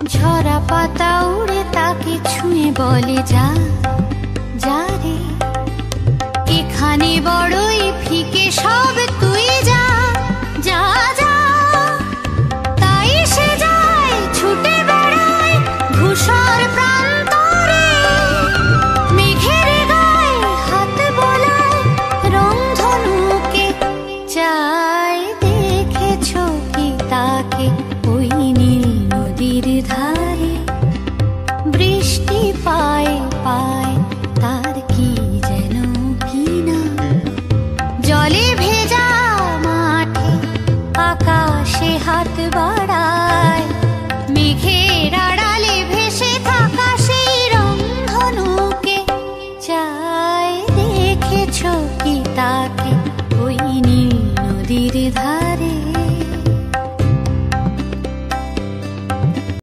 ঝরা পাতা উড়ে তাকে ছুঁয়ে বলে যা যা রে, এখানে বড়ই ফিকে সব তুই